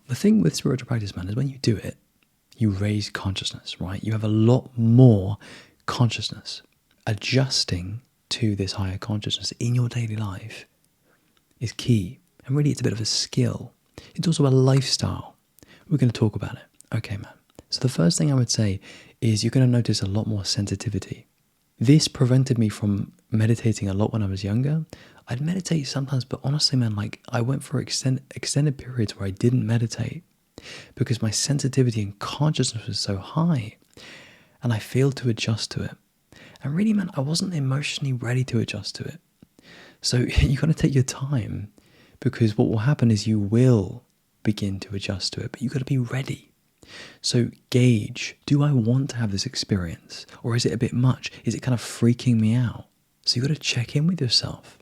The thing with spiritual practice, man, is when you do it, you raise consciousness, right? You have a lot more consciousness. Adjusting to this higher consciousness in your daily life is key. And really, it's a bit of a skill. It's also a lifestyle. We're going to talk about it. Okay, man. So the first thing I would say is you're going to notice a lot more sensitivity. This prevented me from meditating a lot when I was younger. I'd meditate sometimes, but honestly, man, like I went for extended periods where I didn't meditate because my sensitivity and consciousness was so high and I failed to adjust to it. And really, man, I wasn't emotionally ready to adjust to it. So you got to take your time, because what will happen is you will begin to adjust to it, but you got to be ready. So gauge, do I want to have this experience, or is it a bit much? Is it kind of freaking me out? So you got to check in with yourself.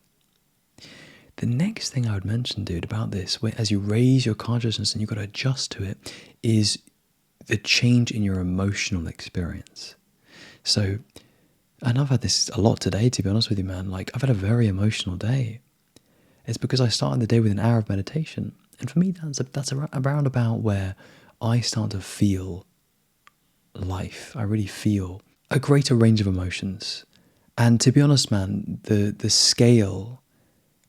The next thing I would mention, dude, about this, as you raise your consciousness and you've got to adjust to it, is the change in your emotional experience. So, and I've had this a lot today, to be honest with you, man. Like, I've had a very emotional day. It's because I started the day with an hour of meditation. And for me, that's around about where I start to feel life. I really feel a greater range of emotions. And to be honest, man, the scale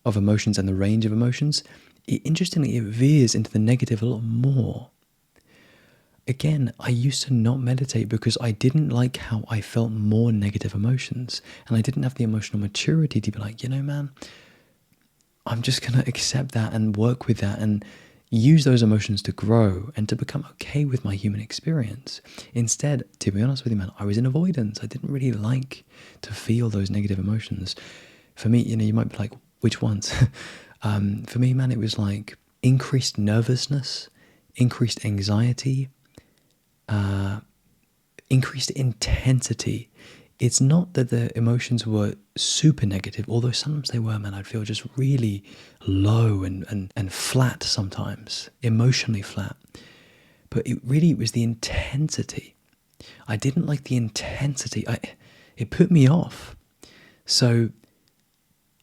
of emotions and the range of emotions, interestingly, it veers into the negative a lot more. Again, I used to not meditate because I didn't like how I felt more negative emotions. And I didn't have the emotional maturity to be like, you know, man, I'm just going to accept that and work with that and use those emotions to grow and to become okay with my human experience. Instead, to be honest with you, man, I was in avoidance. I didn't really like to feel those negative emotions. For me, you know, you might be like, which ones? For me, man, it was like increased nervousness, increased anxiety, increased intensity. It's not that the emotions were super negative, although sometimes they were, man. I'd feel just really low and flat sometimes, emotionally flat. But it really was the intensity. I didn't like the intensity. It put me off. So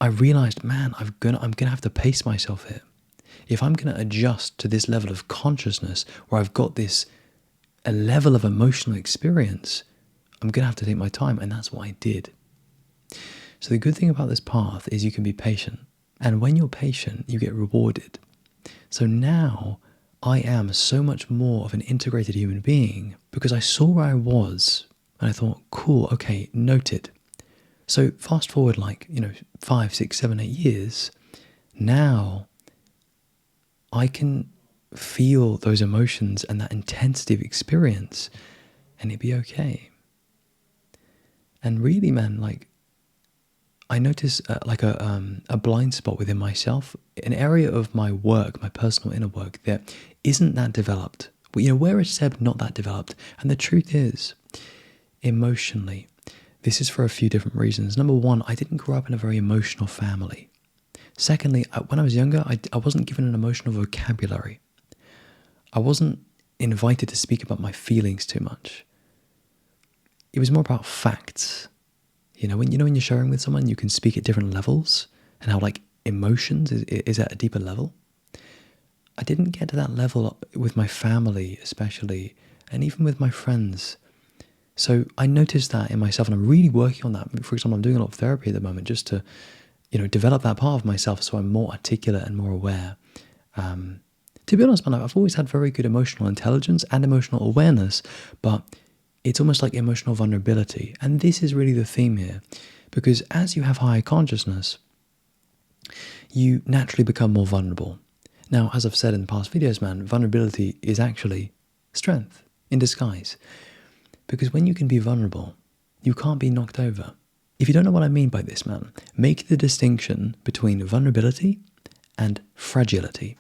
I realized, man, I'm gonna have to pace myself here. If I'm gonna adjust to this level of consciousness where I've got a level of emotional experience, I'm going to have to take my time, and that's what I did. So the good thing about this path is you can be patient, and when you're patient, you get rewarded. So now I am so much more of an integrated human being because I saw where I was, and I thought, cool, okay, noted. So fast forward 5, 6, 7, 8 years, now I can feel those emotions and that intensity of experience, and it'd be okay. And really, man, like I notice a blind spot within myself, an area of my work, my personal inner work, that isn't that developed. But, you know, where is Seb not that developed? And the truth is, emotionally, this is for a few different reasons. Number one, I didn't grow up in a very emotional family. Secondly, when I was younger, I wasn't given an emotional vocabulary. I wasn't invited to speak about my feelings too much. It was more about facts. You know, when you're sharing with someone, you can speak at different levels, and how like emotions is at a deeper level. I didn't get to that level with my family, especially, and even with my friends. So I noticed that in myself, and I'm really working on that. For example, I'm doing a lot of therapy at the moment just to, you know, develop that part of myself so I'm more articulate and more aware. To be honest, man, I've always had very good emotional intelligence and emotional awareness, but it's almost like emotional vulnerability. And this is really the theme here, because as you have higher consciousness, you naturally become more vulnerable. Now, as I've said in past videos, man, vulnerability is actually strength in disguise. Because when you can be vulnerable, you can't be knocked over. If you don't know what I mean by this, man, make the distinction between vulnerability and fragility.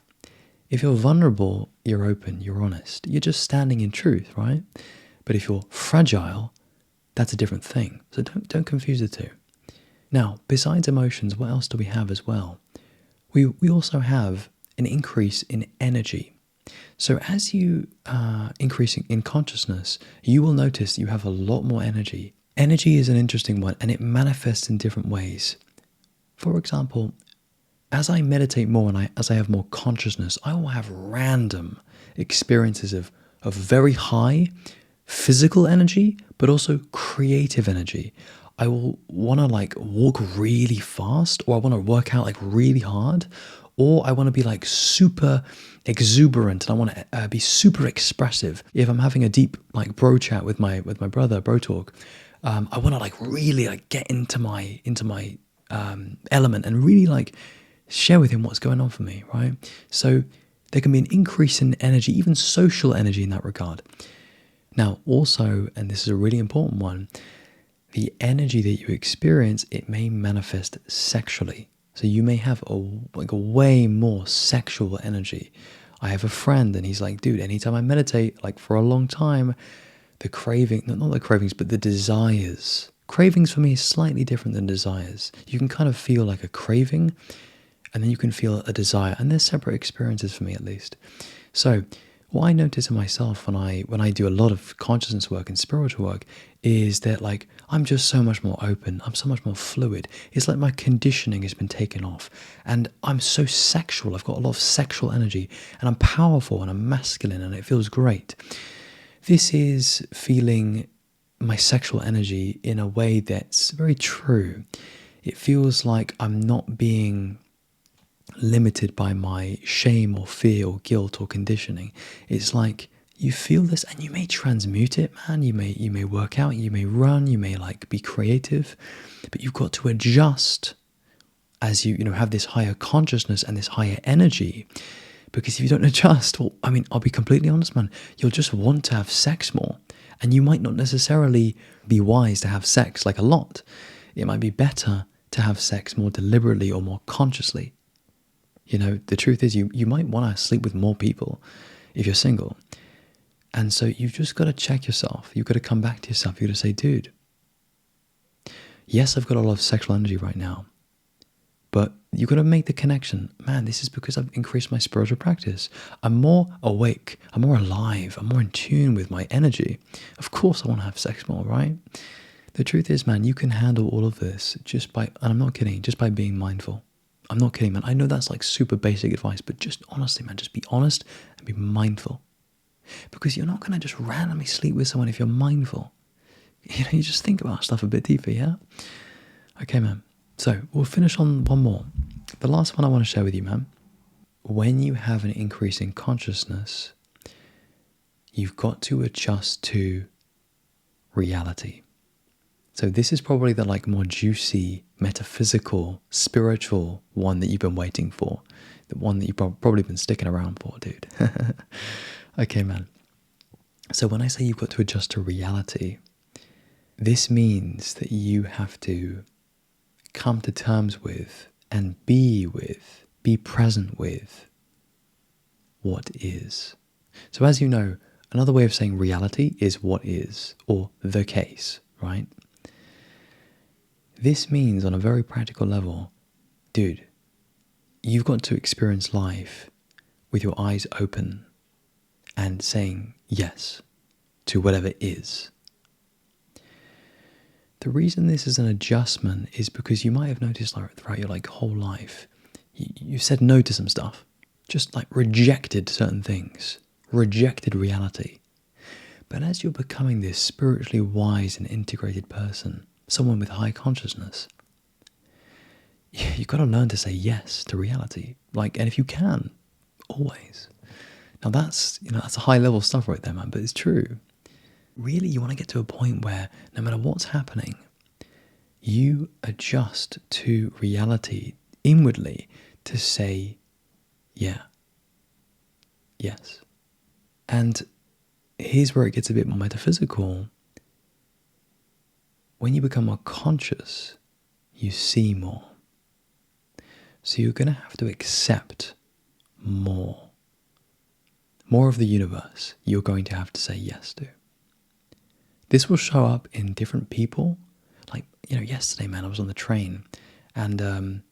If you're vulnerable, you're open, you're honest. You're just standing in truth, right? But if you're fragile, that's a different thing. So don't confuse the two. Now, besides emotions, what else do we have as well? We also have an increase in energy. So as you are increasing in consciousness, you will notice you have a lot more energy. Energy is an interesting one, and it manifests in different ways. For example, as I meditate more and as I have more consciousness, I will have random experiences of very high physical energy, but also creative energy. I will want to like walk really fast, or I want to work out like really hard, or I want to be like super exuberant and I want to be super expressive. If I'm having a deep like bro chat with my brother, bro talk, I want to like really like get into my element and really like share with him what's going on for me, right? So there can be an increase in energy, even social energy in that regard. Now, also, and this is a really important one, the energy that you experience, it may manifest sexually. So you may have a way more sexual energy. I have a friend and he's like, dude, anytime I meditate, like for a long time, the craving, not the cravings, but the desires. Cravings for me is slightly different than desires. You can kind of feel like a craving and then you can feel a desire, and they're separate experiences for me at least. So what I notice in myself when I do a lot of consciousness work and spiritual work is that like I'm just so much more open, I'm so much more fluid. It's like my conditioning has been taken off and I'm so sexual. I've got a lot of sexual energy and I'm powerful and I'm masculine and it feels great. This is feeling my sexual energy in a way that's very true. It feels like I'm not being limited by my shame or fear or guilt or conditioning. It's like you feel this and you may transmute it, man. You may work out, you may run, you may like be creative, but you've got to adjust as you have this higher consciousness and this higher energy. Because if you don't adjust, well, I mean, I'll be completely honest, man, you'll just want to have sex more. And you might not necessarily be wise to have sex like a lot. It might be better to have sex more deliberately or more consciously. The truth is you might want to sleep with more people if you're single. And so you've just got to check yourself. You've got to come back to yourself. You've got to say, dude, yes, I've got a lot of sexual energy right now. But you've got to make the connection. Man, this is because I've increased my spiritual practice. I'm more awake. I'm more alive. I'm more in tune with my energy. Of course I want to have sex more, right? The truth is, man, you can handle all of this just by, and I'm not kidding, just by being mindful. I'm not kidding, man. I know that's like super basic advice, but just honestly, man, just be honest and be mindful. Because you're not going to just randomly sleep with someone if you're mindful. You just think about stuff a bit deeper, yeah? Okay, man. So we'll finish on one more. The last one I want to share with you, man. When you have an increase in consciousness, you've got to adjust to reality. So this is probably the like more juicy, metaphysical, spiritual one that you've been waiting for. The one that you've probably been sticking around for, dude. Okay, man. So when I say you've got to adjust to reality, this means that you have to come to terms with and be present with what is. So as you know, another way of saying reality is what is, or the case, right? This means on a very practical level, dude, you've got to experience life with your eyes open and saying yes to whatever is. The reason this is an adjustment is because you might have noticed like, throughout your like whole life, you said no to some stuff, just like rejected certain things, rejected reality. But as you're becoming this spiritually wise and integrated person, someone with high consciousness, you've got to learn to say yes to reality. And if you can, always. Now that's a high level stuff right there, man, but it's true. Really, you want to get to a point where no matter what's happening, you adjust to reality inwardly to say, yeah, yes. And here's where it gets a bit more metaphysical. When you become more conscious, you see more. So you're going to have to accept more. More of the universe you're going to have to say yes to. This will show up in different people. Yesterday, man, I was on the train and there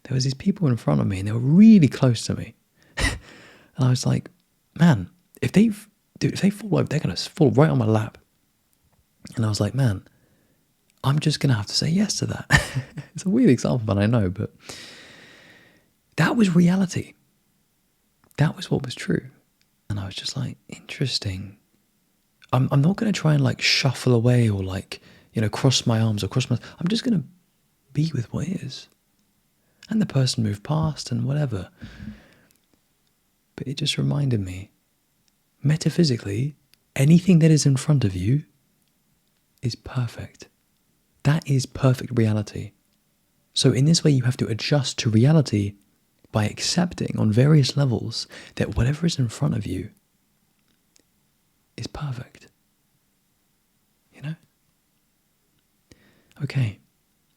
was these people in front of me and they were really close to me. And I was like, man, if they fall over, they're going to fall right on my lap. And I was like, man, I'm just going to have to say yes to that. It's a weird example, but I know, but that was reality. That was what was true. And I was just like, interesting. I'm not going to try and like shuffle away or like, cross my arms or cross my... I'm just going to be with what is. And the person moved past and whatever. But it just reminded me, metaphysically, anything that is in front of you is perfect. That is perfect reality. So in this way, you have to adjust to reality by accepting on various levels that whatever is in front of you is perfect. Okay,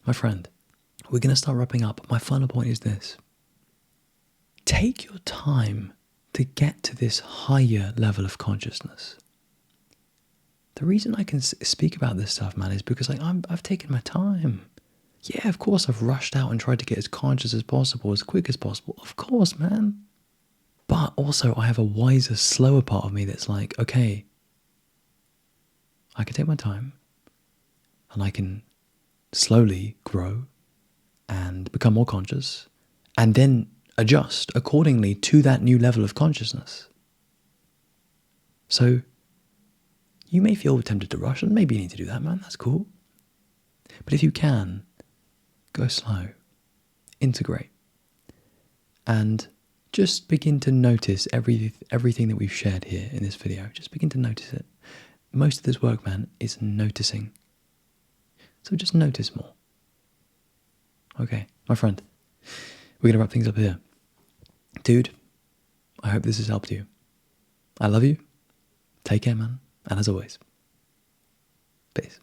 my friend, we're going to start wrapping up. My final point is this. Take your time to get to this higher level of consciousness. The reason I can speak about this stuff, man, is because I've taken my time. Yeah, of course I've rushed out and tried to get as conscious as possible, as quick as possible. Of course, man. But also I have a wiser, slower part of me that's like, okay, I can take my time and I can slowly grow and become more conscious and then adjust accordingly to that new level of consciousness. So you may feel tempted to rush, and maybe you need to do that, man. That's cool. But if you can, go slow, integrate, and just begin to notice everything that we've shared here in this video. Just begin to notice it. Most of this work, man, is noticing. So just notice more. Okay, my friend, we're going to wrap things up here. Dude, I hope this has helped you. I love you. Take care, man. And as always, peace.